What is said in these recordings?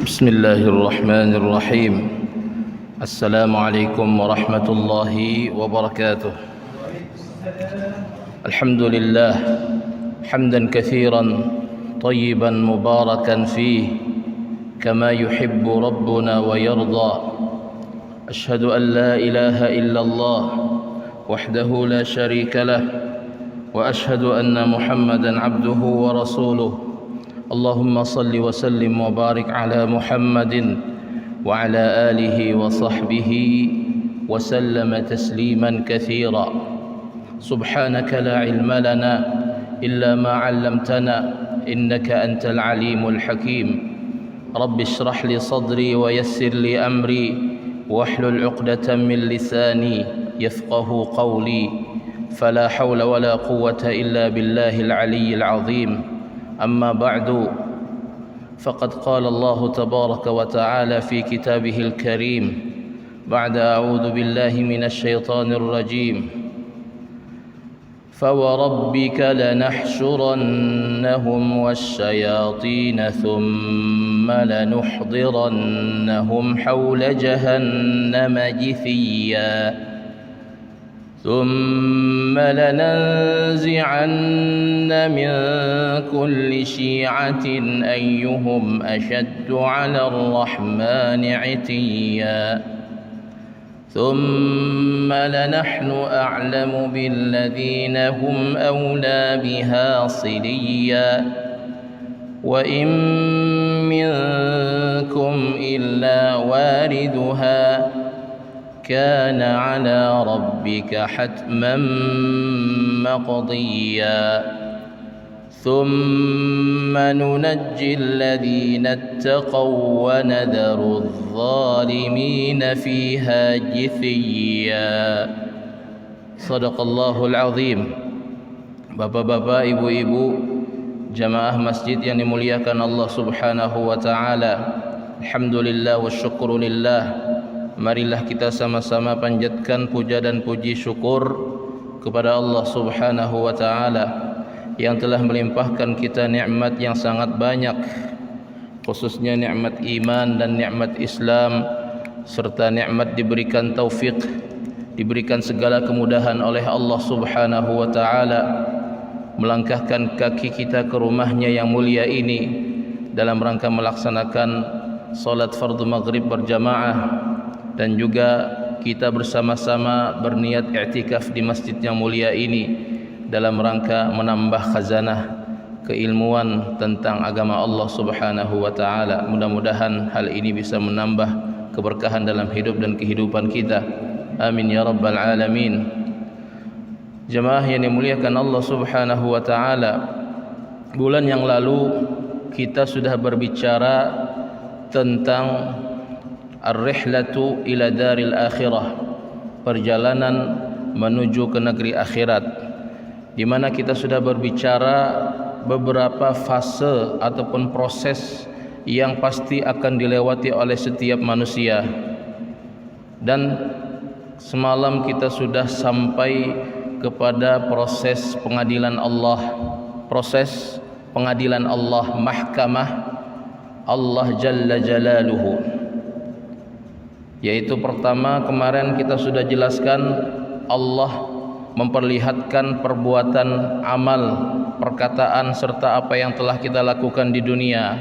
بسم الله الرحمن الرحيم. السلام عليكم ورحمة الله وبركاته. الحمد لله حمدا كثيرا طيبا مباركا فيه كما يحب ربنا ويرضى. أشهد أن لا إله إلا الله وحده لا شريك له، وأشهد أن محمدا عبده ورسوله. اللهم صل وسلم وبارك على محمد وعلى آله وصحبه وسلم تسليما كثيرا. سبحانك لا علم لنا إلا ما علمتنا إنك أنت العليم الحكيم. رب اشرح لي صدري ويسر لي أمري واحلل عقدة من لساني يفقه قولي. فلا حول ولا قوة إلا بالله العلي العظيم. أما بعد، فقد قال الله تبارك وتعالى في كتابه الكريم بعد أعوذ بالله من الشيطان الرجيم: فوربك لنحشرنهم والشياطين ثم لنحضرنهم حول جهنم جثيا ثم لننزعن من كل شيعة أيهم أشد على الرحمن عتيا ثم لنحن أعلم بالذين هم أولى بها صليا وإن منكم إلا واردها كان على ربك حتما مقضيا ثم ننجي الذين اتقوا ونذر الظالمين فيها جثيا. صدق الله العظيم. Bapak-bapak, ibu-ibu, jamaah masjid yang dimuliakan Allah Subhanahu wa taala. Alhamdulillah wa syukrulillah. Marilah kita sama-sama panjatkan puja dan puji syukur kepada Allah Subhanahu wa taala yang telah melimpahkan kita nikmat yang sangat banyak, khususnya nikmat iman dan nikmat Islam, serta nikmat diberikan taufik, diberikan segala kemudahan oleh Allah Subhanahu wa taala, melangkahkan kaki kita ke rumahnya yang mulia ini dalam rangka melaksanakan salat fardu maghrib berjamaah, dan juga kita bersama-sama berniat i'tikaf di masjid yang mulia ini dalam rangka menambah khazanah keilmuan tentang agama Allah Subhanahu wa taala. Mudah-mudahan hal ini bisa menambah keberkahan dalam hidup dan kehidupan kita. Amin ya rabbal alamin. Jemaah yang dimuliakan Allah Subhanahu wa taala, bulan yang lalu kita sudah berbicara tentang ar-rihlatu ila daril akhirah, perjalanan menuju ke negeri akhirat, di mana kita sudah berbicara beberapa fase ataupun proses yang pasti akan dilewati oleh setiap manusia. Dan semalam kita sudah sampai kepada proses pengadilan Allah, proses pengadilan Allah, mahkamah Allah Jalla Jalaluhu. Yaitu pertama, kemarin kita sudah jelaskan Allah memperlihatkan perbuatan, amal, perkataan serta apa yang telah kita lakukan di dunia.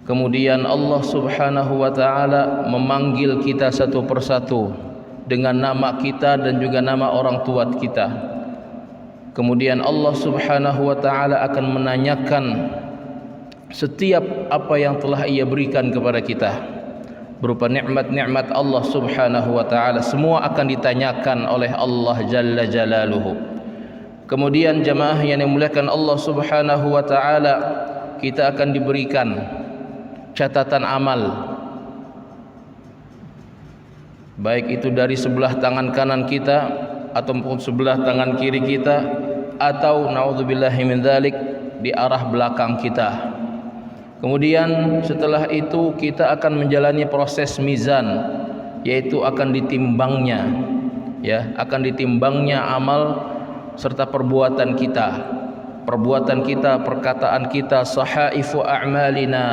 Kemudian Allah Subhanahu wa taala memanggil kita satu persatu dengan nama kita dan juga nama orang tua kita. Kemudian Allah Subhanahu wa taala akan menanyakan setiap apa yang telah Ia berikan kepada kita berupa nikmat-nikmat Allah Subhanahu wa taala, semua akan ditanyakan oleh Allah Jalla Jalaluhu. Kemudian jemaah yang dimuliakan Allah Subhanahu wa taala, kita akan diberikan catatan amal, baik itu dari sebelah tangan kanan kita ataupun sebelah tangan kiri kita, atau naudzubillahi min dzalik di arah belakang kita. Kemudian setelah itu kita akan menjalani proses mizan, yaitu akan ditimbangnya, akan ditimbangnya amal serta perbuatan kita, perkataan kita, sahaifu a'malina,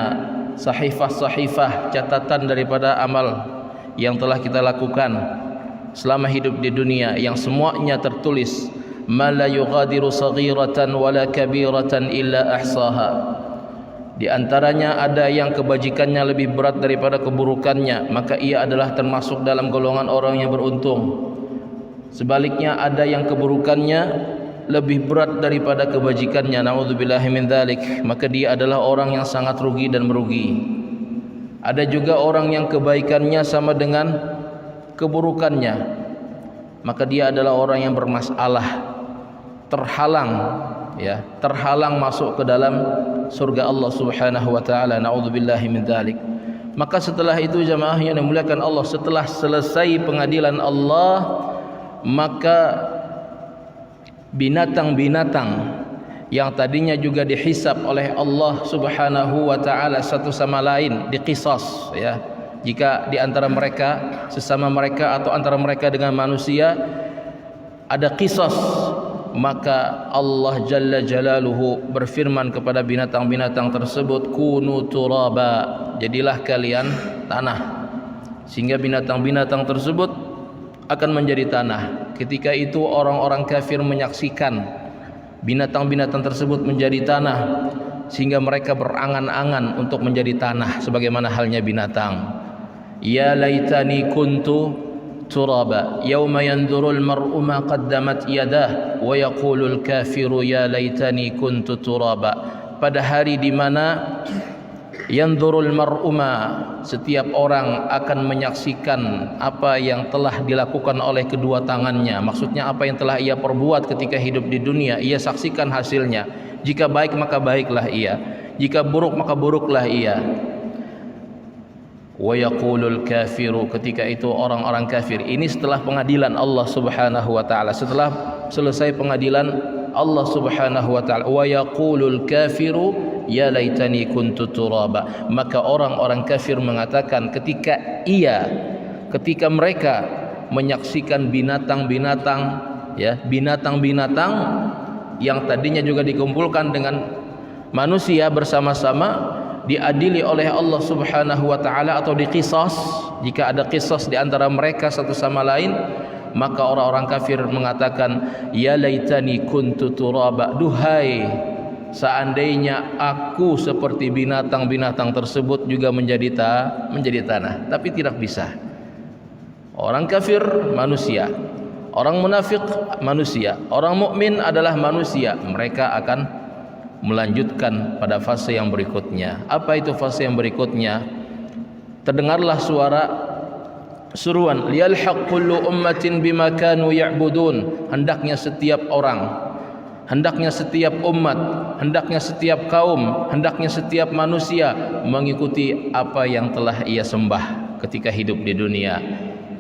sahifah-sahifah catatan daripada amal yang telah kita lakukan selama hidup di dunia, yang semuanya tertulis, ma la yughadiru saghiratan wala kabiratan illa ahsaha. Di antaranya ada yang kebajikannya lebih berat daripada keburukannya, maka ia adalah termasuk dalam golongan orang yang beruntung. Sebaliknya ada yang keburukannya lebih berat daripada kebajikannya, naudzubillahi min dzalik, maka dia adalah orang yang sangat rugi dan merugi. Ada juga orang yang kebaikannya sama dengan keburukannya, maka dia adalah orang yang bermasalah, terhalang, ya, terhalang masuk ke dalam surga Allah Subhanahu wa taala, naudzubillahi min dzalik. Maka setelah itu jamaah yang dimuliakan Allah, setelah selesai pengadilan Allah, maka binatang-binatang yang tadinya juga dihisab oleh Allah Subhanahu wa taala satu sama lain, diqisas, ya. Jika di antara mereka sesama mereka atau antara mereka dengan manusia ada qisas, maka Allah Jalla Jalaluhu berfirman kepada binatang-binatang tersebut, kunu turaba, jadilah kalian tanah. Sehingga binatang-binatang tersebut akan menjadi tanah. Ketika itu orang-orang kafir menyaksikan binatang-binatang tersebut menjadi tanah, sehingga mereka berangan-angan untuk menjadi tanah sebagaimana halnya binatang. Ya laitani kuntu turaba yauma yanzurul mar'u ma qaddamat yadah wa yaqulul kafiru ya laitani kuntu turaba. Pada hari di mana yanzurul mar'u ma, setiap orang akan menyaksikan apa yang telah dilakukan oleh kedua tangannya. Maksudnya apa yang telah ia perbuat ketika hidup di dunia, ia saksikan hasilnya. Jika baik maka baiklah ia, jika buruk maka buruklah ia. Wa yaqulul kafiru, ketika itu orang-orang kafir, ini setelah pengadilan Allah Subhanahu wa taala, setelah selesai pengadilan Allah Subhanahu wa taala, wa yaqulul kafiru ya laitani kuntu turaba, maka orang-orang kafir mengatakan ketika mereka menyaksikan binatang-binatang, ya, binatang-binatang yang tadinya juga dikumpulkan dengan manusia bersama-sama, diadili oleh Allah Subhanahu wa taala atau diqisas, jika ada qisas di antara mereka satu sama lain, maka orang-orang kafir mengatakan ya laitani kuntu turaba, duhai seandainya aku seperti binatang-binatang tersebut juga menjadi tanah. Tapi tidak bisa. Orang kafir manusia, orang munafik manusia, orang mukmin adalah manusia. Mereka akan melanjutkan pada fase yang berikutnya. Apa itu fase yang berikutnya? Terdengarlah suara seruan, liyalhaq kullu ummatin bima kanu ya'budun. Hendaknya setiap orang, hendaknya setiap umat, hendaknya setiap kaum, hendaknya setiap manusia mengikuti apa yang telah ia sembah ketika hidup di dunia.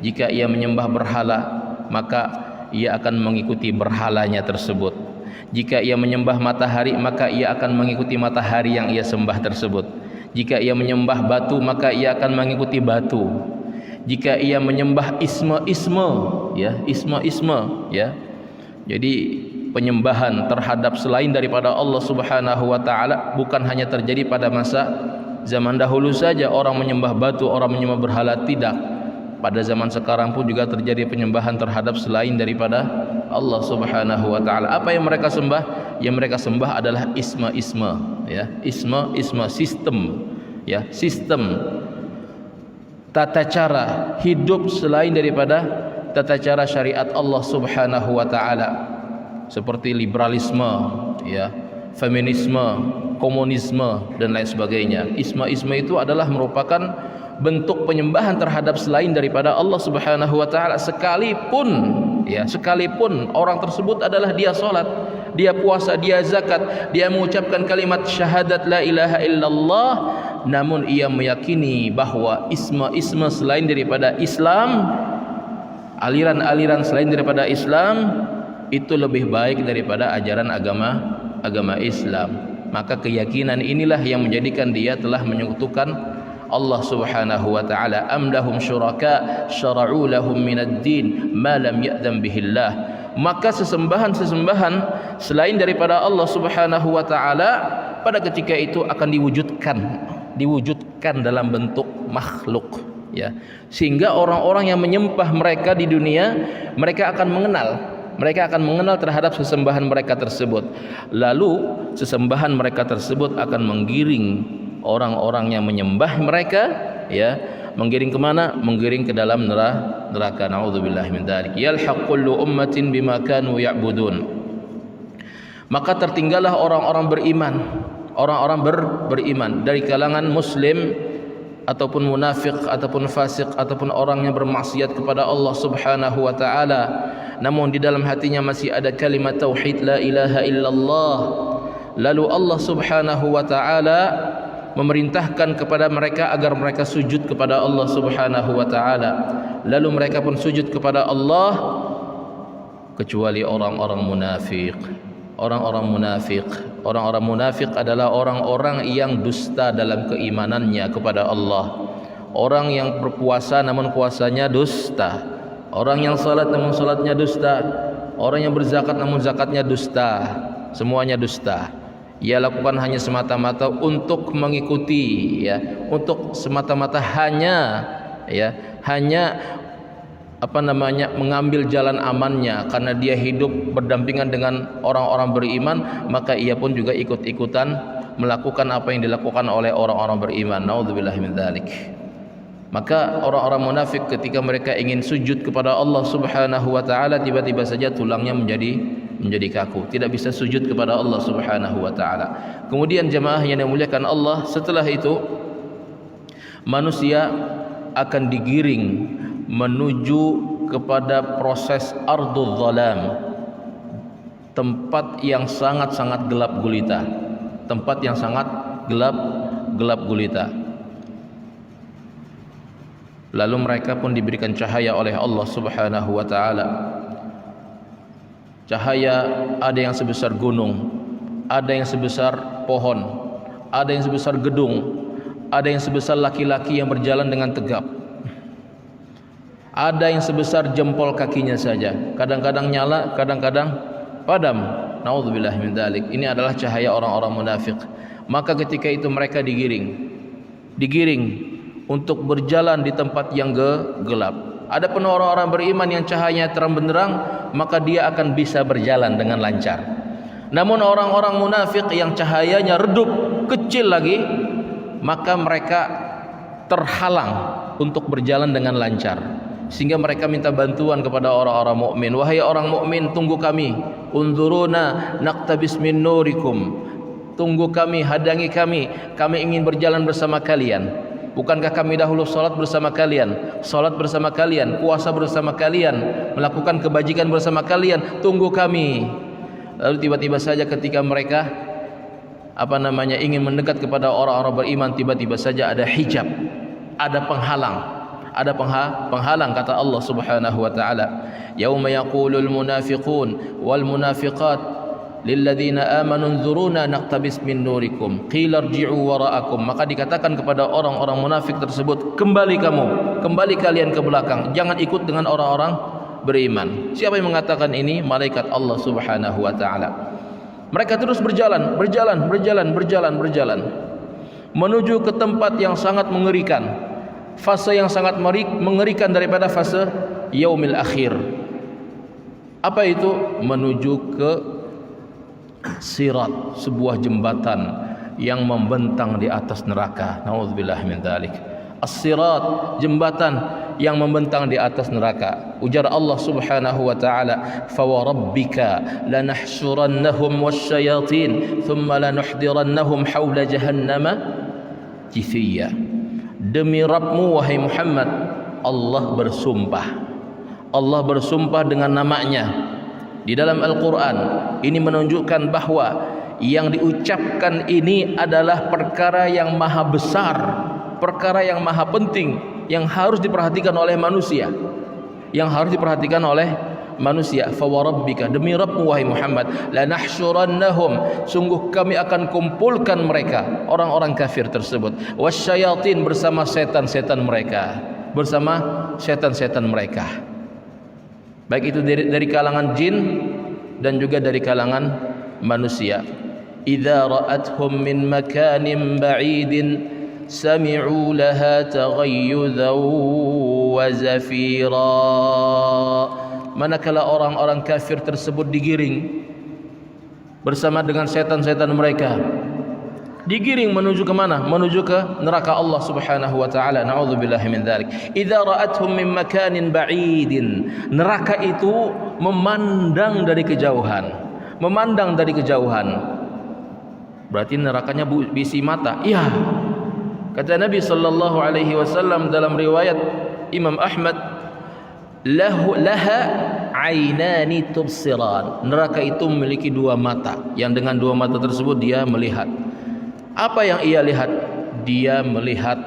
Jika ia menyembah berhala, maka ia akan mengikuti berhalanya tersebut. Jika ia menyembah matahari, maka ia akan mengikuti matahari yang ia sembah tersebut. Jika ia menyembah batu, maka ia akan mengikuti batu. Jika ia menyembah isme, ya, isme, ya. Jadi penyembahan terhadap selain daripada Allah Subhanahu wa taala bukan hanya terjadi pada masa zaman dahulu saja orang menyembah batu, orang menyembah berhala, tidak. Pada zaman sekarang pun juga terjadi penyembahan terhadap selain daripada Allah Subhanahu wa taala. Apa yang mereka sembah? Yang mereka sembah adalah isme, ya. Isme, sistem, ya, sistem tata cara hidup selain daripada tata cara syariat Allah Subhanahu wa taala. Seperti liberalisme, ya, feminisme, komunisme dan lain sebagainya. Isme itu adalah merupakan bentuk penyembahan terhadap selain daripada Allah Subhanahu wa taala, sekalipun orang tersebut adalah dia salat, dia puasa, dia zakat, dia mengucapkan kalimat syahadat la ilaha illallah, namun ia meyakini bahwa isme selain daripada Islam, aliran-aliran selain daripada Islam itu lebih baik daripada ajaran agama Islam. Maka keyakinan inilah yang menjadikan dia telah menyekutukan Allah Subhanahu wa taala. Am lahum syuraka syara'u lahum minad din ma lam ya'zam bihillah. Maka sesembahan-sesembahan selain daripada Allah Subhanahu wa taala pada ketika itu akan diwujudkan diwujudkan dalam bentuk makhluk, ya. Sehingga orang-orang yang menyembah mereka di dunia, mereka akan mengenal terhadap sesembahan mereka tersebut. Lalu sesembahan mereka tersebut akan menggiring orang-orang yang menyembah mereka, ya, menggiring kemana? Menggiring ke dalam neraka. Nauzubillahi min dzalik. Yalhaq kullu ummatin bima kanu ya'budun. Maka tertinggallah orang-orang beriman dari kalangan muslim ataupun munafik ataupun fasik ataupun orang yang bermaksiat kepada Allah Subhanahu wa taala, namun di dalam hatinya masih ada kalimat tauhid la ilaha illallah. Lalu Allah Subhanahu wa taala memerintahkan kepada mereka agar mereka sujud kepada Allah Subhanahu wa taala. Lalu mereka pun sujud kepada Allah, kecuali orang-orang munafik. Orang-orang munafik adalah orang-orang yang dusta dalam keimanannya kepada Allah. Orang yang berpuasa namun puasanya dusta. Orang yang salat namun salatnya dusta. Orang yang berzakat namun zakatnya dusta. Semuanya dusta. Ia lakukan hanya semata-mata untuk mengikuti, ya, untuk semata-mata hanya mengambil jalan amannya, karena dia hidup berdampingan dengan orang-orang beriman, maka ia pun juga ikut-ikutan melakukan apa yang dilakukan oleh orang-orang beriman. Nauzubillahi min dzalik. Maka orang-orang munafik ketika mereka ingin sujud kepada Allah Subhanahu wa taala, tiba-tiba saja tulangnya menjadi kaku, tidak bisa sujud kepada Allah Subhanahu wa taala. Kemudian jemaah yang dimuliakan Allah, setelah itu manusia akan digiring menuju kepada proses ardul zalam, tempat yang sangat-sangat gelap gulita, tempat yang sangat gelap gulita. Lalu mereka pun diberikan cahaya oleh Allah Subhanahu wa taala. Cahaya ada yang sebesar gunung, ada yang sebesar pohon, ada yang sebesar gedung, ada yang sebesar laki-laki yang berjalan dengan tegap, ada yang sebesar jempol kakinya saja. Kadang-kadang nyala, kadang-kadang padam. Nauzubillahi min dzalik. Ini adalah cahaya orang-orang munafik. Maka ketika itu mereka digiring untuk berjalan di tempat yang gelap. Adapun orang-orang beriman yang cahayanya terang benderang, maka dia akan bisa berjalan dengan lancar. Namun orang-orang munafik yang cahayanya redup, kecil lagi, maka mereka terhalang untuk berjalan dengan lancar, sehingga mereka minta bantuan kepada orang-orang mukmin. Wahai orang mukmin, tunggu kami. Unzuruna naqtabis min nurikum. Tunggu kami, hadangi kami. Kami ingin berjalan bersama kalian. Bukankah kami dahulu salat bersama kalian, puasa bersama kalian, melakukan kebajikan bersama kalian? Tunggu kami. Lalu tiba-tiba saja ketika mereka ingin mendekat kepada orang-orang beriman, tiba-tiba saja ada hijab, ada penghalang, kata Allah Subhanahu wa taala, yauma yaqulul munafiqun wal munafiqat lilladzina amanu unzuruna naqtabis min nurikum qila irji'u wara'akum. Maka dikatakan kepada orang-orang munafik tersebut, kembali kalian ke belakang, jangan ikut dengan orang-orang beriman. Siapa yang mengatakan ini? Malaikat Allah Subhanahu wa taala. Mereka terus berjalan menuju ke tempat yang sangat mengerikan, fase yang sangat mengerikan daripada fase yaumil akhir. Apa itu? Menuju ke sirat, sebuah jembatan yang membentang di atas neraka. Nauzubillah min dzalik. As-sirat, jembatan yang membentang di atas neraka. Ujar Allah Subhanahu wa taala, "Fa wa rabbika lanahsyurannahum wasyayatin thumma lanuhdirannahum haula jahannama jithiya." Demi Rabbmu wahai Muhammad, Allah bersumpah dengan namanya di dalam Al-Quran. Ini menunjukkan bahwa yang diucapkan ini adalah perkara yang maha besar, perkara yang maha penting, yang harus diperhatikan oleh manusia, Fa wa rabbika, demi Rabbmu wahai Muhammad, lanahsyurannahum, sungguh kami akan kumpulkan mereka, orang-orang kafir tersebut, wasyayatin, bersama setan-setan mereka, baik itu dari kalangan jin dan juga dari kalangan manusia. Idza ra'athum min makanin ba'idin سمعوا لها تغيظا وزفيرا. Manakala orang-orang kafir tersebut digiring bersama dengan setan-setan mereka, digiring menuju ke mana? Menuju ke neraka Allah Subhanahu wa taala. Na'udzubillahi min dzalik. Idza ra'athum min makanin ba'idin. Neraka itu memandang dari kejauhan. Memandang dari kejauhan. Berarti nerakanya bisi mata. Iya. Kata Nabi sallallahu alaihi wasallam dalam riwayat Imam Ahmad, laha ainani tubsiran. Neraka itu memiliki dua mata, yang dengan dua mata tersebut dia melihat. Apa yang ia lihat? Dia melihat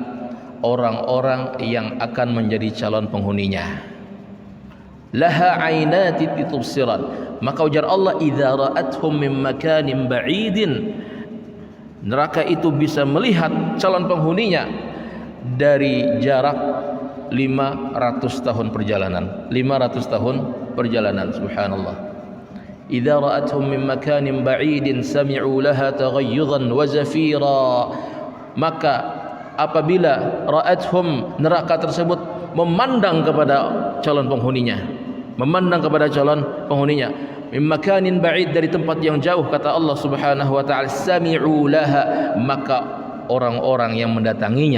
orang-orang yang akan menjadi calon penghuninya. Laha ainati tubsiran. Maka ujar Allah, idza ra'athum min makanin ba'idin. Neraka itu bisa melihat calon penghuninya dari jarak 500 tahun perjalanan. 500 tahun perjalanan, subhanallah. Idza ra'athum min makanin ba'idin sami'u laha taghayyudan wa zafira. Maka apabila ra'athum, neraka tersebut memandang kepada calon penghuninya, memandang kepada calon penghuninya, min makanin ba'id, dari tempat yang jauh, kata Allah Subhanahu wa taala, sami'u laha, maka orang-orang yang mendatangi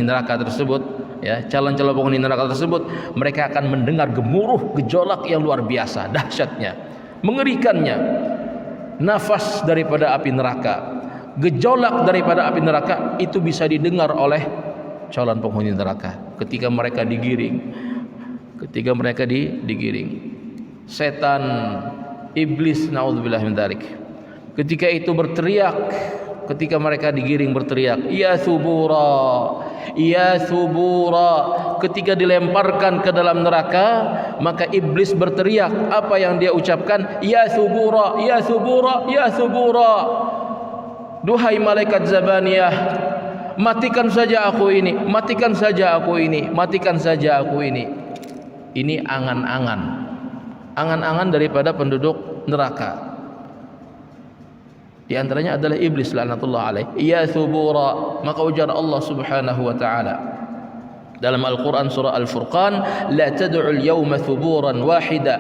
neraka tersebut, ya, calon-calon penghuni neraka tersebut, mereka akan mendengar gemuruh gejolak yang luar biasa, dahsyatnya, mengerikannya, nafas daripada api neraka, gejolak daripada api neraka itu bisa didengar oleh calon penghuni neraka ketika mereka digiring. Ketika mereka digiring, setan, iblis, naudzubillah min dzalik, ketika itu berteriak, ketika mereka digiring berteriak, ya subura, ya subura. Ketika dilemparkan ke dalam neraka, maka iblis berteriak. Apa yang dia ucapkan? Ya subura, ya subura, ya subura. Duhai malaikat Zabaniyah, matikan saja aku ini, matikan saja aku ini, matikan saja aku ini. Ini angan-angan daripada penduduk neraka. Di antaranya adalah iblis laknatullah alaih. Ya subura. Maka ujar Allah Subhanahu wa taala dalam Al-Qur'an surah Al-Furqan, la tad'u al-yawma thuburan wahida,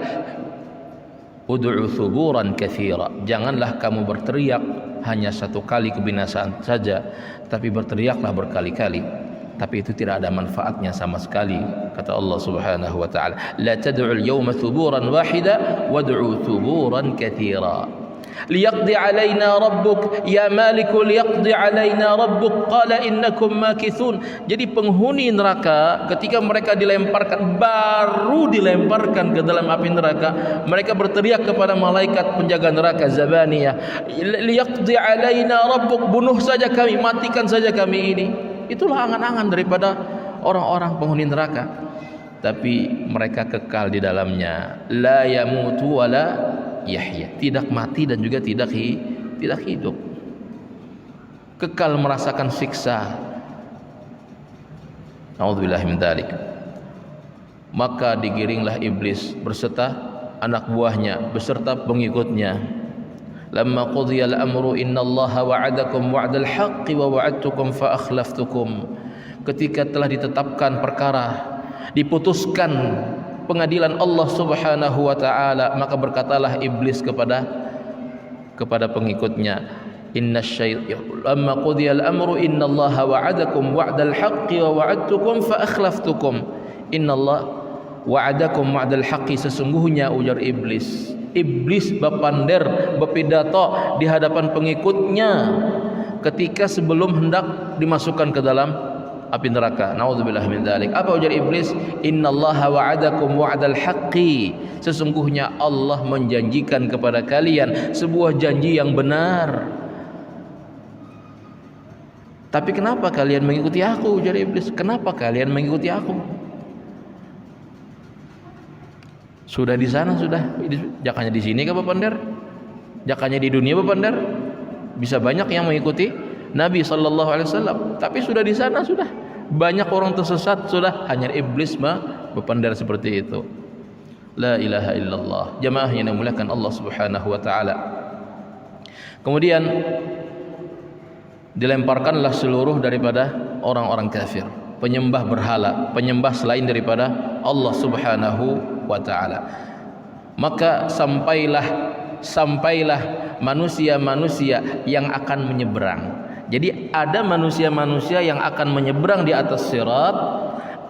ud'u thuburan katsira. Janganlah kamu berteriak hanya satu kali kebinasaan saja, tapi berteriaklah berkali-kali. Tapi itu tidak ada manfaatnya sama sekali, kata Allah Subhanahu wa taala. La tad'u al-yawma thuburan wahida wad'u thuburan katsira. Liyaqdi 'alaina rabbuk ya maliku, liyaqdi 'alaina rabbuk qala innakum makithun. Jadi penghuni neraka ketika mereka baru dilemparkan ke dalam api neraka, mereka berteriak kepada malaikat penjaga neraka Zabaniyah, liyaqdi 'alaina rabbuk, bunuh saja kami, matikan saja kami ini. Itulah angan-angan daripada orang-orang penghuni neraka. Tapi mereka kekal di dalamnya. La yamutu wa la yahya. Tidak mati dan juga tidak hidup. Kekal merasakan siksa. Na'udzubillahi min dzalik. Maka digiringlah iblis beserta anak buahnya, beserta pengikutnya. Lamma qudhiya al-amru innallaha wa'adakum wa'dal haqqi wa wa'adtukum fa akhlaftukum. Ketika telah ditetapkan perkara, diputuskan pengadilan Allah Subhanahu wa taala, maka berkatalah iblis kepada pengikutnya, lamma qudhiya al-amru innallaha wa'adakum wa'dal haqqi wa wa'adtukum fa akhlaftukum. Innallaha wa'adakum wa'dal haqqi, sesungguhnya ujar iblis berpander, berpidato di hadapan pengikutnya ketika sebelum hendak dimasukkan ke dalam api neraka. Naudzubillah min dzalik. Apa ujar iblis? Innallaha wa'adakum wa'dal haqqi, sesungguhnya Allah menjanjikan kepada kalian sebuah janji yang benar. Tapi kenapa kalian mengikuti aku? Ujar iblis. Kenapa kalian mengikuti aku? Sudah di sana, sudah. Jakanya di sini ke Bapander? Jakanya di dunia Bapander? Bisa banyak yang mengikuti Nabi sallallahu alaihi wasallam, tapi sudah di sana, sudah banyak orang tersesat, sudah. Hanya iblis Bapander seperti itu. La ilaha illallah. Jamaah yang dimuliakan Allah Subhanahu wa taala. Kemudian dilemparkanlah seluruh daripada orang-orang kafir, penyembah berhala, penyembah selain daripada Allah Subhanahu wa taala. Maka sampailah manusia-manusia yang akan menyeberang. Jadi ada manusia-manusia yang akan menyeberang di atas sirat,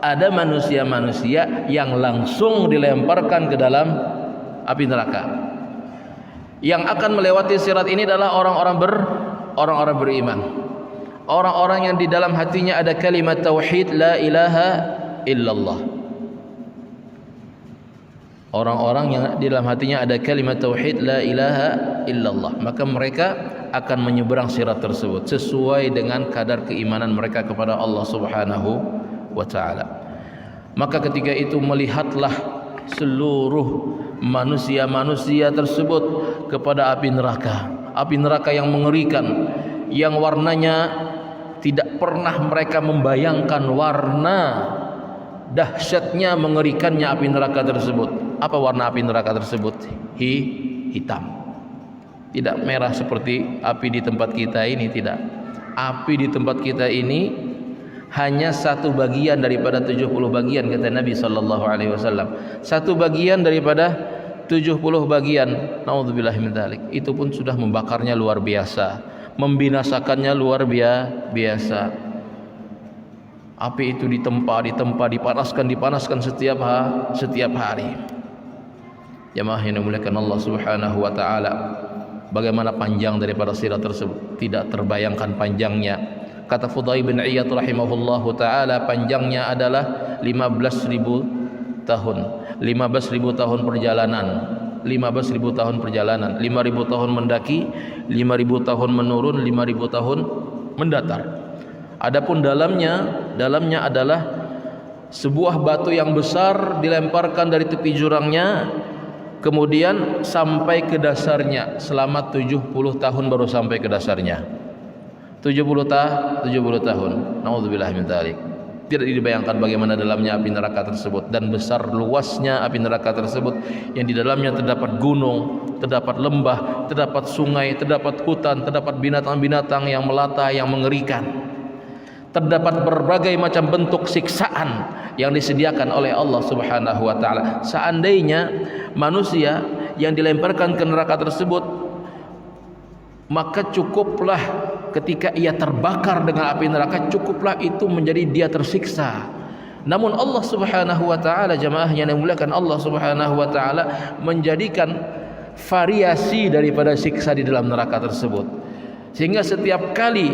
ada manusia-manusia yang langsung dilemparkan ke dalam api neraka. Yang akan melewati sirat ini adalah orang-orang beriman. Orang-orang yang di dalam hatinya ada kalimat tauhid la ilaha illallah. Orang-orang yang di dalam hatinya ada kalimat tauhid la ilaha illallah, maka mereka akan menyeberang sirat tersebut sesuai dengan kadar keimanan mereka kepada Allah Subhanahu wa taala. Maka ketika itu melihatlah seluruh manusia-manusia tersebut kepada api neraka yang mengerikan, yang warnanya tidak pernah mereka membayangkan warna dahsyatnya, mengerikannya api neraka tersebut. Apa warna api neraka tersebut? Hitam. Tidak merah seperti api di tempat kita ini, tidak. Api di tempat kita ini hanya satu bagian daripada 70 bagian, kata Nabi sallallahu alaihi wasallam. Satu bagian daripada 70 bagian. Nauzubillahi min dzalik. Itu pun sudah membakarnya luar biasa, membinasakannya luar biasa. Api itu ditempa, dipanaskan setiap hari. Jemaah yang dimuliakan Allah Subhanahu wa taala, bagaimana panjang daripada sirat tersebut? Tidak terbayangkan panjangnya. Kata Fudail bin Iyad rahimahullahu taala, panjangnya adalah 15.000 tahun. 15.000 tahun perjalanan. 15.000 tahun perjalanan. 5.000 tahun mendaki, 5.000 tahun menurun, 5.000 tahun mendatar. Adapun dalamnya adalah sebuah batu yang besar dilemparkan dari tepi jurangnya, kemudian sampai ke dasarnya selama 70 tahun baru sampai ke dasarnya. 70 tahun. Nauzubillahi min dzalik. Tidak dibayangkan bagaimana dalamnya api neraka tersebut, dan besar luasnya api neraka tersebut, yang di dalamnya terdapat gunung, terdapat lembah, terdapat sungai, terdapat hutan, terdapat binatang-binatang yang melata yang mengerikan. Terdapat berbagai macam bentuk siksaan yang disediakan oleh Allah Subhanahu wa taala. Seandainya manusia yang dilemparkan ke neraka tersebut, maka cukuplah ketika ia terbakar dengan api neraka, cukuplah itu menjadi dia tersiksa. Namun Allah Subhanahu wa taala, jemaah yang dimuliakan Allah Subhanahu wa taala, menjadikan variasi daripada siksa di dalam neraka tersebut. Sehingga setiap kali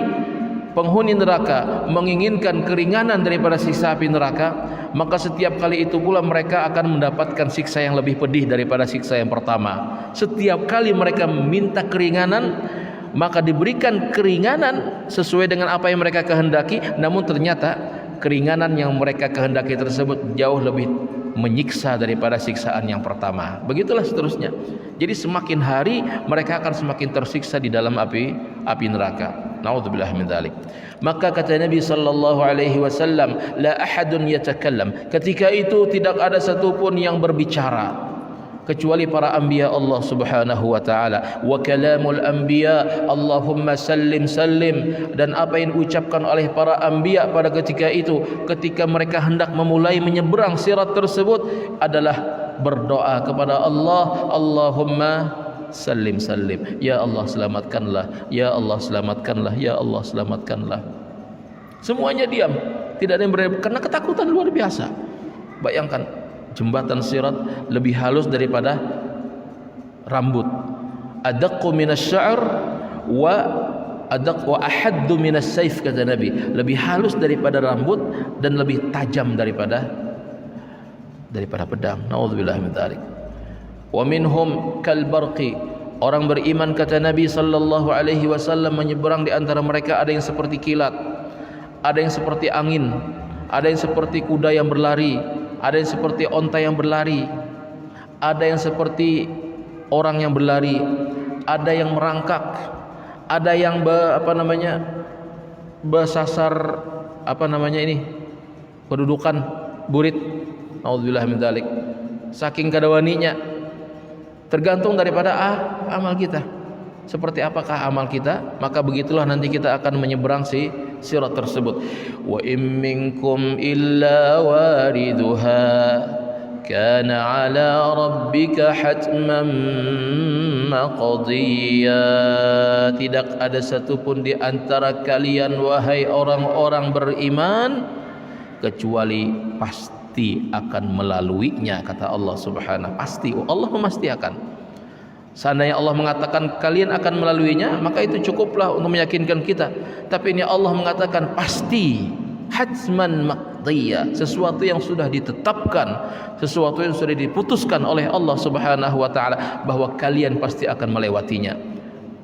penghuni neraka menginginkan keringanan daripada siksa api neraka, maka setiap kali itu pula mereka akan mendapatkan siksa yang lebih pedih daripada siksa yang pertama. Setiap kali mereka meminta keringanan, maka diberikan keringanan sesuai dengan apa yang mereka kehendaki, namun ternyata keringanan yang mereka kehendaki tersebut jauh lebih menyiksa daripada siksaan yang pertama. Begitulah seterusnya. Jadi semakin hari mereka akan semakin tersiksa di dalam api neraka. Nauzubillah min dzalik. Maka kata Nabi sallallahu alaihi wasallam, la ahadun yatakallam. Ketika itu tidak ada satupun yang berbicara kecuali para anbiya Allah Subhanahu wa taala. Wa kalamul anbiya Allahumma sallim sallim, dan apa yang diucapkan oleh para anbiya pada ketika itu ketika mereka hendak memulai menyeberang sirat tersebut adalah berdoa kepada Allah, Allahumma sallim sallim, ya Allah selamatkanlah, ya Allah selamatkanlah, ya Allah selamatkanlah. Semuanya diam, tidak ada yang berani karena ketakutan luar biasa. Bayangkan, jembatan sirat lebih halus daripada rambut. Adaqqu minasy-sya'r wa ahaddu minas-saif, kata Nabi. Lebih halus daripada rambut dan lebih tajam daripada pedang. Nauzubillahi min dzalik. Wa minhum kalbarqi. Orang beriman, kata Nabi sallallahu alaihi wasallam, menyeberang di antara mereka ada yang seperti kilat, ada yang seperti angin, ada yang seperti kuda yang berlari, ada yang seperti onta yang berlari, ada yang seperti orang yang berlari, ada yang merangkak, ada yang bersasar kedudukan burit. Nauzubillah min dzalik. Saking kadawaninya. Tergantung daripada amal kita. Seperti apakah amal kita, maka begitulah nanti kita akan menyeberang sirat tersebut. Wa in minkum illa wariduha kana ala rabbika hatman maqdiya. Tidak ada satupun di antara kalian wahai orang-orang beriman kecuali pasti akan melaluinya, kata Allah Subhanahu. Pasti, Allah memastikan. Seandainya Allah mengatakan kalian akan melaluinya, maka itu cukuplah untuk meyakinkan kita. Tapi ini Allah mengatakan pasti, hatman maqdiya, sesuatu yang sudah ditetapkan, sesuatu yang sudah diputuskan oleh Allah Subhanahu wa taala bahwa kalian pasti akan melewatinya.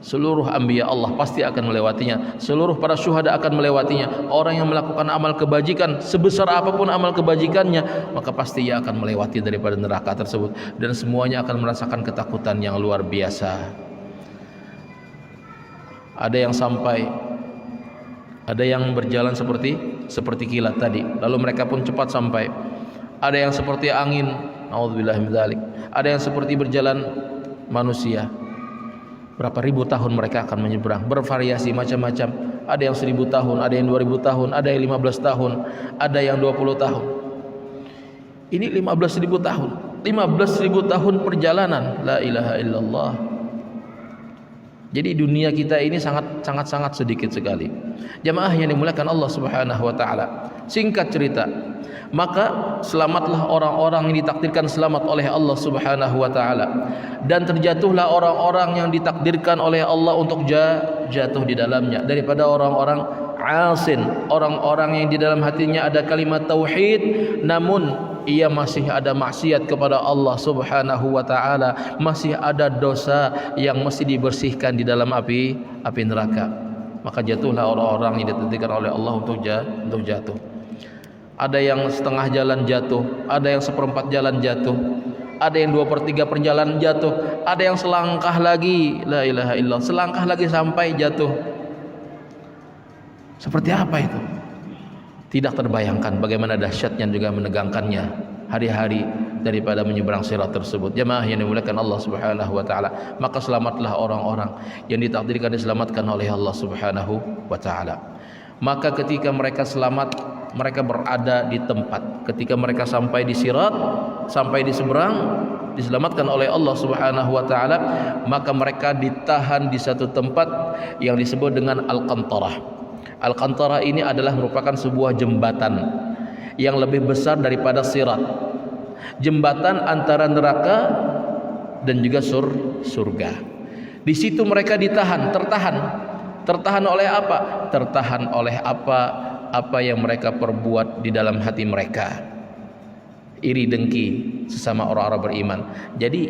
Seluruh anbiya Allah pasti akan melewatinya. Seluruh para syuhada akan melewatinya. Orang yang melakukan amal kebajikan, sebesar apapun amal kebajikannya, maka pasti ia akan melewati daripada neraka tersebut. Dan semuanya akan merasakan ketakutan yang luar biasa. Ada yang sampai, ada yang berjalan seperti kilat tadi, lalu mereka pun cepat sampai. Ada yang seperti angin, naudzubillah min dzalik. Ada yang seperti berjalan manusia. Berapa ribu tahun mereka akan menyeberang, bervariasi macam-macam. Ada yang 1000 tahun, ada yang 2000 tahun, ada yang 15 tahun, ada yang 20 tahun. Ini 15.000 tahun, 15.000 tahun perjalanan. La ilaha illallah. Jadi dunia kita ini sangat sedikit sekali. Jamaah yang dimuliakan Allah Subhanahu wa taala. Singkat cerita, maka selamatlah orang-orang yang ditakdirkan selamat oleh Allah Subhanahu wa taala, dan terjatuhlah orang-orang yang ditakdirkan oleh Allah untuk jatuh di dalamnya daripada orang-orang asin, orang-orang yang di dalam hatinya ada kalimat tauhid namun ia masih ada maksiat kepada Allah Subhanahu wa taala, masih ada dosa yang mesti dibersihkan di dalam api neraka. Maka jatuhlah orang-orang yang ditakdirkan oleh Allah untuk jatuh. Ada yang setengah jalan jatuh, ada yang seperempat jalan jatuh, ada yang 2/3 perjalanan jatuh, ada yang selangkah lagi, la ilaha illallah, selangkah lagi sampai jatuh. Seperti apa itu? Tidak terbayangkan bagaimana dahsyatnya juga menegangkannya hari-hari daripada menyeberang sirat tersebut. Jemaah yang dimuliakan Allah Subhanahu wa taala, maka selamatlah orang-orang yang ditakdirkan diselamatkan oleh Allah Subhanahu wa taala. Maka ketika mereka selamat, mereka berada di tempat. Ketika mereka sampai di sirat, sampai di seberang, diselamatkan oleh Allah Subhanahu wa taala, maka mereka ditahan di satu tempat yang disebut dengan Al-Qantarah. Al-Qantarah ini adalah merupakan sebuah jembatan yang lebih besar daripada sirat. Jembatan antara neraka dan juga surga. Di situ mereka tertahan oleh apa? Tertahan oleh apa yang mereka perbuat di dalam hati mereka. Iri dengki sesama orang-orang beriman. Jadi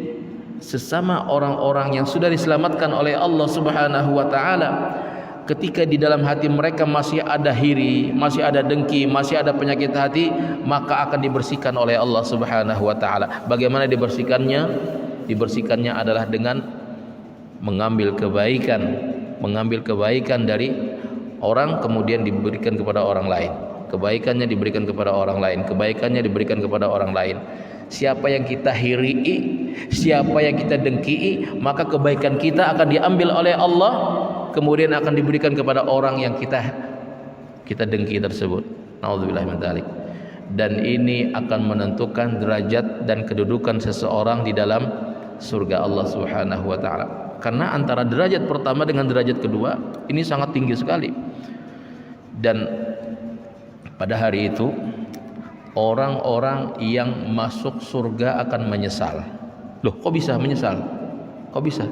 sesama orang-orang yang sudah diselamatkan oleh Allah Subhanahu wa taala, ketika di dalam hati mereka masih ada iri, masih ada dengki, masih ada penyakit hati, maka akan dibersihkan oleh Allah Subhanahu wa taala. Bagaimana dibersihkannya? Dibersihkannya adalah dengan mengambil kebaikan dari orang, kemudian diberikan kepada orang lain. Kebaikannya diberikan kepada orang lain, kebaikannya diberikan kepada orang lain. Siapa yang kita hirii, siapa yang kita dengkii, maka kebaikan kita akan diambil oleh Allah, kemudian akan diberikan kepada orang yang kita dengki tersebut. Nauzubillah min dzalik. Dan ini akan menentukan derajat dan kedudukan seseorang di dalam surga Allah Subhanahu wa taala. Karena antara derajat pertama dengan derajat kedua ini sangat tinggi sekali. Dan pada hari itu orang-orang yang masuk surga akan menyesal. Loh, kok bisa menyesal? Kok bisa?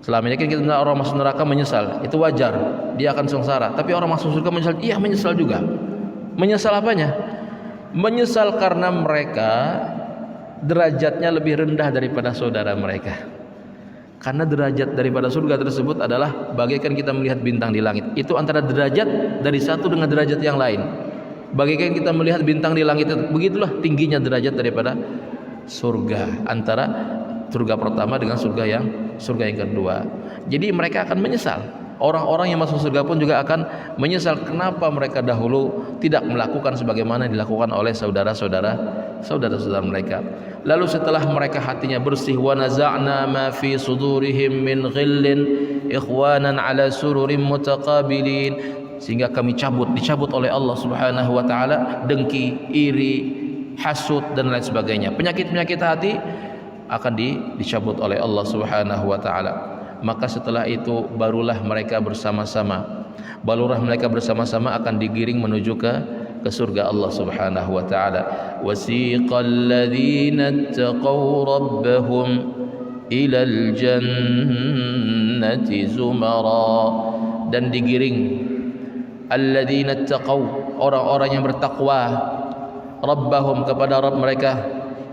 Selama ini kan kita orang masuk neraka menyesal, itu wajar, dia akan sengsara. Tapi orang masuk surga menyesal, iya menyesal juga. Menyesal apanya? Menyesal karena mereka derajatnya lebih rendah daripada saudara mereka. Karena derajat daripada surga tersebut adalah bagaikan kita melihat bintang di langit. Itu antara derajat dari satu dengan derajat yang lain. Bagaikan kita melihat bintang di langit, begitulah tingginya derajat daripada surga, antara surga pertama dengan surga yang kedua. Jadi mereka akan menyesal. Orang-orang yang masuk surga pun juga akan menyesal kenapa mereka dahulu tidak melakukan sebagaimana dilakukan oleh saudara-saudara mereka. Lalu setelah mereka hatinya bersih, wa naza'na ma fi sudurihim min ghillin ikhwanan ala sururin mutaqabilin, sehingga kami dicabut oleh Allah Subhanahu wa taala dengki, iri, hasud dan lain sebagainya. Penyakit-penyakit hati akan dicabut oleh Allah Subhanahu wa taala. Maka setelah itu barulah mereka bersama-sama akan digiring menuju ke surga Allah Subhanahu wa taala. Wasiqal ladzina taqaw rabbahum ilal jannati zumara, dan digiring alladzina taqaw, orang-orang yang bertakwa, rabbahum, kepada Rabb mereka,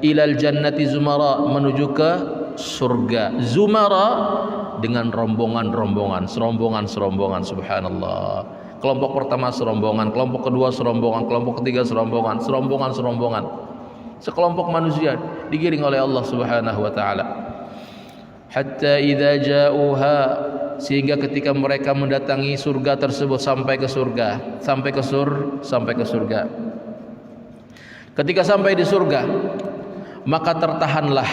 ilal jannati zumara, menuju ke surga. Zumara dengan rombongan-rombongan, serombongan-serombongan, subhanallah. Kelompok pertama serombongan, kelompok kedua serombongan, kelompok ketiga serombongan, serombongan-serombongan. Sekelompok manusia digiring oleh Allah Subhanahu wa taala. Hatta idza ja'uha, sehingga ketika mereka mendatangi surga tersebut, sampai ke surga. Ketika sampai di surga, maka tertahanlah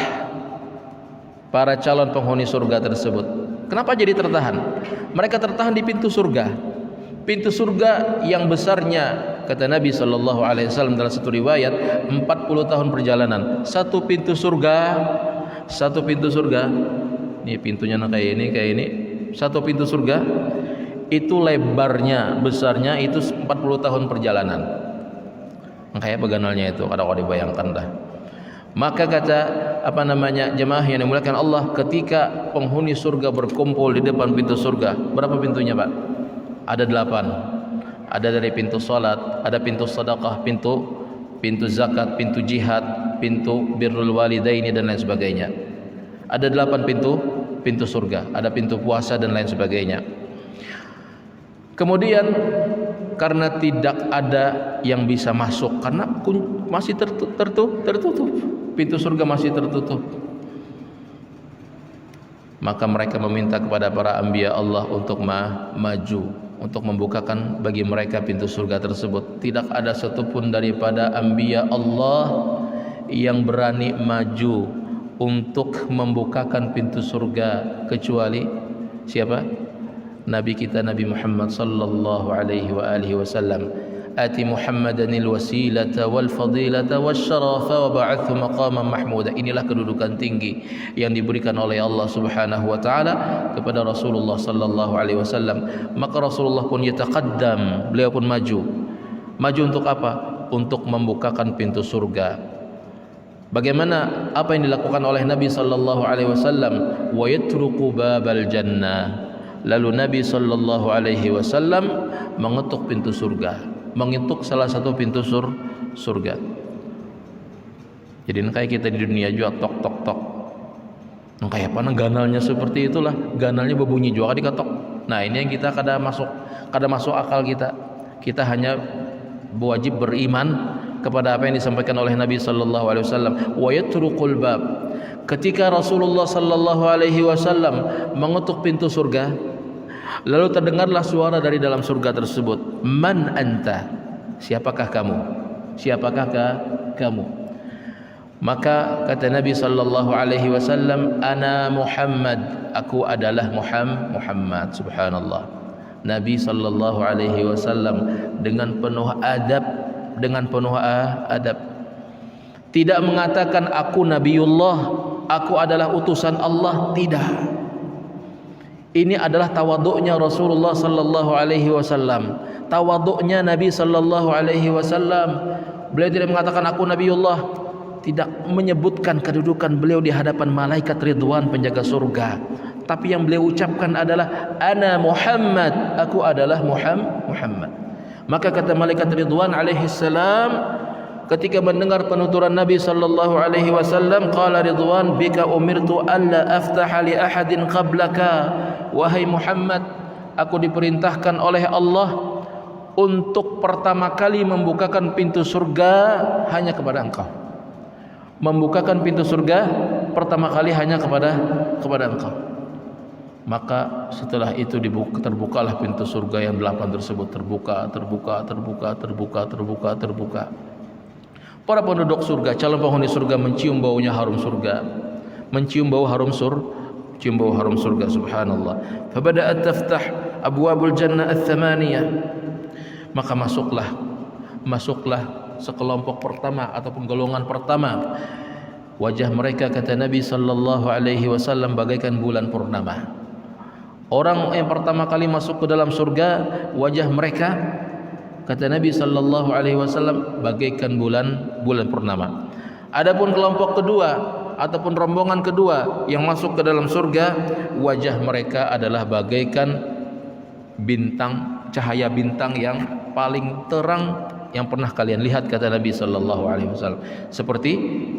para calon penghuni surga tersebut. Kenapa jadi tertahan? Mereka tertahan di pintu surga. Pintu surga yang besarnya, kata Nabi sallallahu alaihi wasallam dalam satu riwayat, 40 tahun perjalanan. Satu pintu surga. Ini pintunya kayak ini. Satu pintu surga itu lebarnya, besarnya itu 40 tahun perjalanan. Makanya peganalnya itu kalau dibayangkan dah. Maka kata jemaah yang dimuliakan Allah, ketika penghuni surga berkumpul di depan pintu surga, berapa pintunya, Pak? Ada 8. Ada dari pintu salat, ada pintu sedekah, pintu zakat, pintu jihad, pintu birrul walidaini dan lain sebagainya. Ada 8 pintu surga, ada pintu puasa dan lain sebagainya. Kemudian karena tidak ada yang bisa masuk, karena masih tertutup, pintu surga masih tertutup, maka mereka meminta kepada para anbiya Allah untuk maju, untuk membukakan bagi mereka pintu surga tersebut. Tidak ada satupun daripada anbiya Allah yang berani maju untuk membukakan pintu surga kecuali siapa? Nabi kita, Nabi Muhammad sallallahu alaihi wasallam. Ati Muhammadanil wasilata wal fadilata wasyarafa wa ba'athu maqaman mahmuda. Inilah kedudukan tinggi yang diberikan oleh Allah Subhanahu wa taala kepada Rasulullah sallallahu alaihi wasallam. Maka Rasulullah pun yataqaddam, beliau pun maju. Maju untuk apa? Untuk membukakan pintu surga. Bagaimana apa yang dilakukan oleh Nabi sallallahu alaihi wasallam? Wa yatruku babal jannah. Lalu Nabi sallallahu alaihi wasallam mengetuk pintu surga, mengetuk salah satu pintu surga. Jadi kayak kita di dunia juga tok tok tok. Kayak apa ganalnya seperti itulah, ganalnya berbunyi juga diketok. Nah, ini yang kita kada masuk akal kita. Kita hanya wajib beriman kepada apa yang disampaikan oleh Nabi sallallahu alaihi wasallam. Wa yatrukul bab. Ketika Rasulullah sallallahu alaihi wasallam mengetuk pintu surga, lalu terdengarlah suara dari dalam surga tersebut. Man anta? Siapakah kamu? Siapakah kamu? Maka kata Nabi sallallahu alaihi wasallam, ana Muhammad, aku adalah Muhammad. Subhanallah. Nabi sallallahu alaihi wasallam dengan penuh adab, tidak mengatakan aku Nabiullah, aku adalah utusan Allah, tidak. Ini adalah tawaduknya Rasulullah sallallahu alaihi wasallam, tawaduknya Nabi sallallahu alaihi wasallam. Beliau tidak mengatakan aku Nabiullah, tidak menyebutkan kedudukan beliau di hadapan malaikat Ridwan penjaga surga, tapi yang beliau ucapkan adalah ana Muhammad, aku adalah Muhammad. Maka kata malaikat Ridwan alaihi salam ketika mendengar penuturan Nabi sallallahu alaihi wasallam, qala Ridwan bika umirtu alla aftaha li ahadin qablaka. Wahai Muhammad, aku diperintahkan oleh Allah untuk pertama kali membukakan pintu surga hanya kepada engkau. Membukakan pintu surga pertama kali hanya kepada engkau. Maka setelah itu terbukalah pintu surga yang 8 tersebut, terbuka. Para penduduk surga, calon penghuni surga mencium baunya harum surga, mencium bau harum surga, subhanallah. Fabada'at taftah abwabul jannah ats-tsamaniyah. maka masuklah sekelompok pertama ataupun golongan pertama. Wajah mereka, kata Nabi sallallahu alaihi wasallam, bagaikan bulan purnama. Orang yang pertama kali masuk ke dalam surga, wajah mereka, kata Nabi sallallahu alaihi wasallam, bagaikan bulan purnama. Adapun kelompok kedua ataupun rombongan kedua yang masuk ke dalam surga, wajah mereka adalah bagaikan bintang, cahaya bintang yang paling terang yang pernah kalian lihat, kata Nabi sallallahu alaihi wasallam. Seperti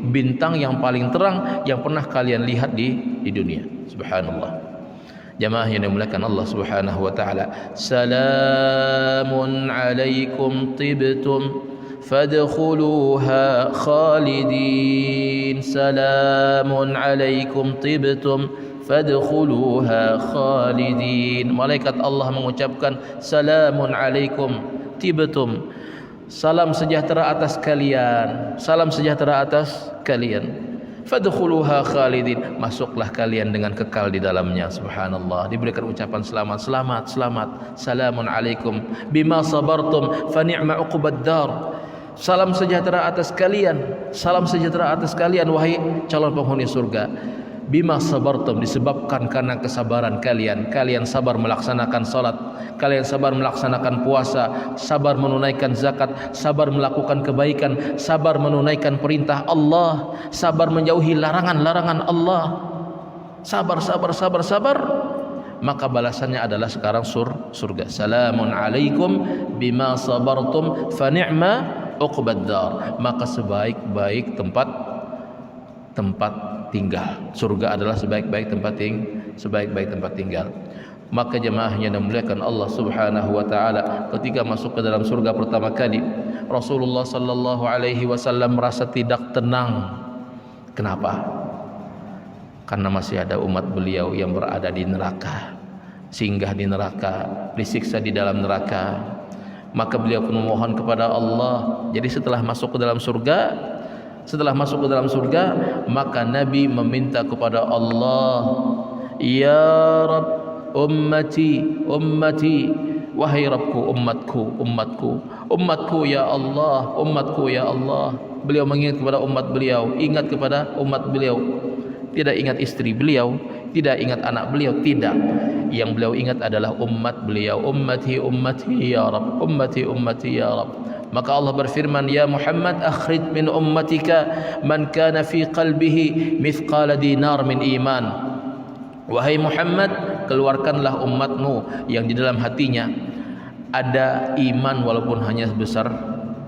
bintang yang paling terang yang pernah kalian lihat di dunia. Subhanallah. Jamaah yang dimuliakan Allah Subhanahu wa taala. Salamun alaikum tibtum fadkhuluha khalidin. Salamun alaikum tibtum fadkhuluha khalidin. Malaikat Allah mengucapkan salamun alaikum tibtum. Salam sejahtera atas kalian. Salam sejahtera atas kalian. Fadkhuluha khalidin, masuklah kalian dengan kekal di dalamnya. Subhanallah. Diberikan ucapan selamat, selamat, selamat. Salamun alaikum bima sabartum fa ni'ma uqbad dar. Salam sejahtera atas kalian. Salam sejahtera atas kalian wahai calon penghuni surga. Bima sabartum, disebabkan karena kesabaran kalian. Kalian sabar melaksanakan salat, kalian sabar melaksanakan puasa, sabar menunaikan zakat, sabar melakukan kebaikan, sabar menunaikan perintah Allah, sabar menjauhi larangan-larangan Allah. Sabar, sabar, sabar, sabar. Maka balasannya adalah sekarang surga. Salamun alaikum bima sabartum fa ni'ma uqbad dar. Maka sebaik-baik tempat tinggal. Surga adalah sebaik-baik tempat tinggal. Maka jemaah yang dimuliakan Allah Subhanahu wa taala, ketika masuk ke dalam surga pertama kali, Rasulullah sallallahu alaihi wasallam merasa tidak tenang. Kenapa? Karena masih ada umat beliau yang berada di neraka, singgah di neraka, disiksa di dalam neraka. Maka beliau pun memohon kepada Allah. Jadi setelah masuk ke dalam surga, maka Nabi meminta kepada Allah, ya Rabb, ummati, wahai Rabbku, umatku ya Allah, umatku ya Allah. Beliau mengingat kepada umat beliau, ingat kepada umat beliau. Tidak ingat istri beliau, tidak ingat anak beliau, tidak. Yang beliau ingat adalah umat beliau. Ummati ya Rabb, ummati ya Rabb. Maka Allah berfirman, ya Muhammad, akhrij min ummatika man kana fi qalbihi mithqala dinar min iman. Wahai Muhammad, keluarkanlah umatmu yang di dalam hatinya ada iman walaupun hanya sebesar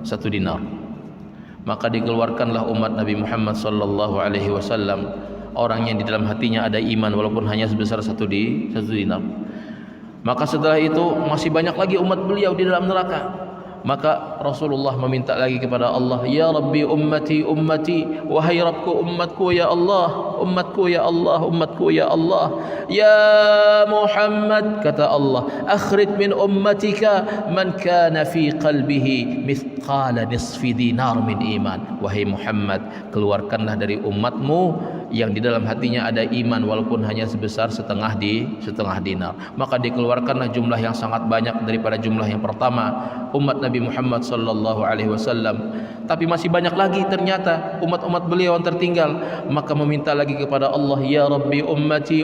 1 dinar. Maka dikeluarkanlah umat Nabi Muhammad sallallahu alaihi wasallam, orang yang di dalam hatinya ada iman walaupun hanya sebesar 1 dinar. Maka setelah itu masih banyak lagi umat beliau di dalam neraka. Maka Rasulullah meminta lagi kepada Allah, ya Rabbi ummati, wahai Rabbku, umatku ya Allah, umatku ya Allah, umatku ya Allah. Ya Muhammad, kata Allah, akhrij min ummatika man kana fi qalbihi mithqala nisfi dinar min iman. Wahai Muhammad, keluarkanlah dari umatmu yang di dalam hatinya ada iman walaupun hanya sebesar setengah dinar. Maka dikeluarkanlah jumlah yang sangat banyak daripada jumlah yang pertama, umat Nabi Muhammad sallallahu alaihi wasallam. Tapi masih banyak lagi ternyata umat-umat beliau yang tertinggal. Maka meminta lagi kepada Allah, ya Rabbi ummati,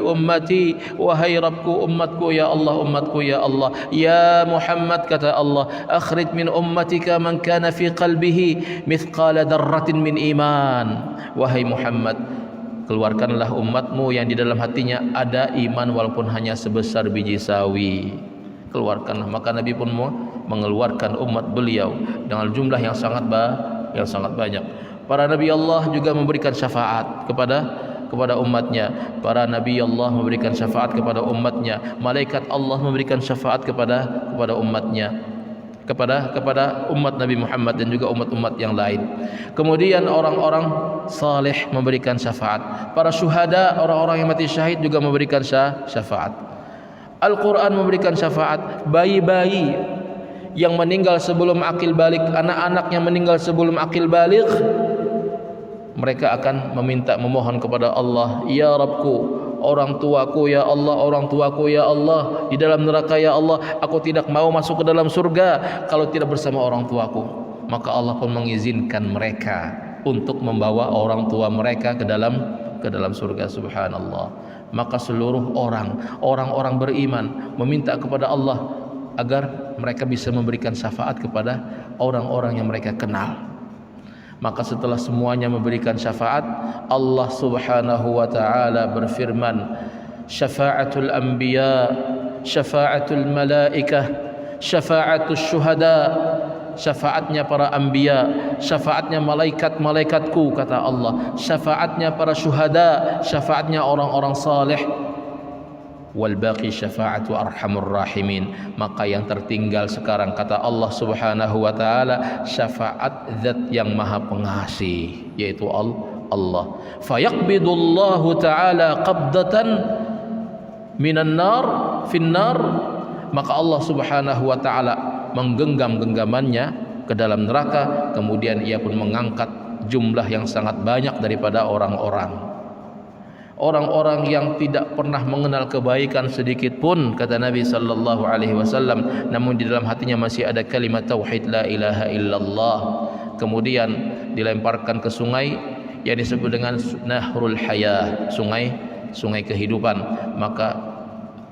wahai Rabbku, umatku ya Allah, umatku ya Allah. Ya Muhammad, kata Allah, akhrij min ummatika man kana fi qalbihi mithqala darratin min iman. Wahai Muhammad, keluarkanlah umatmu yang di dalam hatinya ada iman walaupun hanya sebesar biji sawi. Keluarkanlah. Maka Nabi pun mengeluarkan umat beliau dengan jumlah yang sangat banyak. Para nabi Allah juga memberikan syafaat kepada umatnya. Para nabi Allah memberikan syafaat kepada umatnya. Malaikat Allah memberikan syafaat kepada umatnya, kepada umat Nabi Muhammad dan juga umat-umat yang lain. Kemudian orang-orang saleh memberikan syafaat. Para syuhada, orang-orang yang mati syahid juga memberikan syafaat. Al-Quran memberikan syafaat. Bayi-bayi yang meninggal sebelum akil balik, anak-anak yang meninggal sebelum akil balik, mereka akan memohon kepada Allah, ya Rabbku, orang tuaku ya Allah, orang tuaku ya Allah di dalam neraka ya Allah, aku tidak mau masuk ke dalam surga kalau tidak bersama orang tuaku. Maka Allah pun mengizinkan mereka untuk membawa orang tua mereka ke dalam surga. Subhanallah. Maka seluruh orang-orang beriman meminta kepada Allah agar mereka bisa memberikan syafaat kepada orang-orang yang mereka kenal. Maka setelah semuanya memberikan syafaat, Allah Subhanahu wa taala berfirman, syafa'atul anbiya, syafa'atul malaikah, syafa'atul syuhada, syafaatnya para anbiya, syafaatnya malaikat-malaikatku kata Allah, syafaatnya para syuhada, syafaatnya orang-orang saleh, wal baqi syafa'atu arhamur rahimin. Maka yang tertinggal sekarang kata Allah Subhanahu wa taala, syafaat zat yang maha pengasih, yaitu Allah. Fayaqbidullahu taala qabdatan minan nar finnar. Maka Allah Subhanahu wa taala menggenggam genggamannya ke dalam neraka, kemudian ia pun mengangkat jumlah yang sangat banyak daripada orang-orang yang tidak pernah mengenal kebaikan sedikit pun, kata Nabi sallallahu alaihi wasallam, namun di dalam hatinya masih ada kalimat tauhid la ilaha illallah. Kemudian dilemparkan ke sungai yang disebut dengan Nahrul Hayah, sungai kehidupan. Maka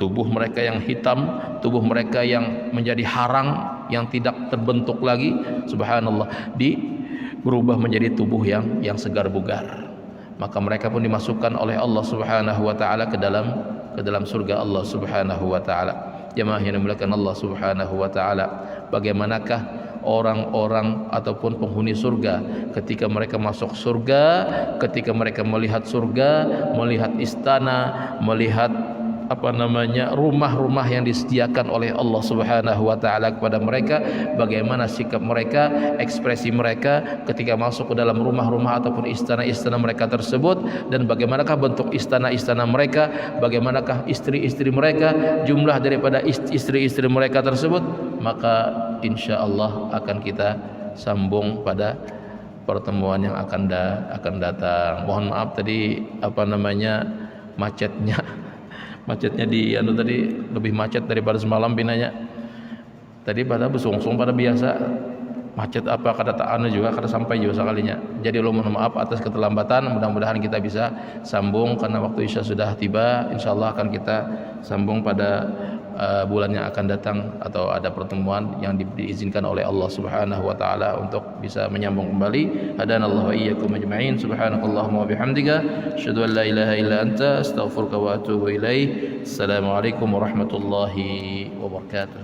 tubuh mereka yang hitam, tubuh mereka yang menjadi harang, yang tidak terbentuk lagi, subhanallah, berubah menjadi tubuh yang segar bugar. Maka mereka pun dimasukkan oleh Allah Subhanahu wa taala ke dalam surga Allah Subhanahu wa taala. Jemaah yang dimuliakan Allah Subhanahu wa taala, bagaimanakah orang-orang ataupun penghuni surga ketika mereka masuk surga, ketika mereka melihat surga, melihat istana, melihat rumah-rumah yang disediakan oleh Allah Subhanahu wa taala kepada mereka, bagaimana sikap mereka, ekspresi mereka ketika masuk ke dalam rumah-rumah ataupun istana-istana mereka tersebut, dan bagaimanakah bentuk istana-istana mereka, bagaimanakah istri-istri mereka, jumlah daripada istri-istri mereka tersebut. Maka insyaallah akan kita sambung pada pertemuan yang akan datang. Mohon maaf tadi macetnya di tadi lebih macet daripada semalam pinanya. Tadi pada bersungsung pada biasa. Macet apa kada juga kada sampai juga sekalinya. Jadi mohon maaf atas keterlambatan. Mudah-mudahan kita bisa sambung karena waktu Isya sudah tiba. Insyaallah akan kita sambung pada bulan yang akan datang, atau ada pertemuan yang diizinkan oleh Allah Subhanahu wa taala untuk bisa menyambung kembali. Hadanallahu wa iyyakum ajma'in. Subhanakallahumma wa bihamdika asyhadu an la ilaha illa anta astaghfiruka wa atubu ilaik. Assalamualaikum warahmatullahi wabarakatuh.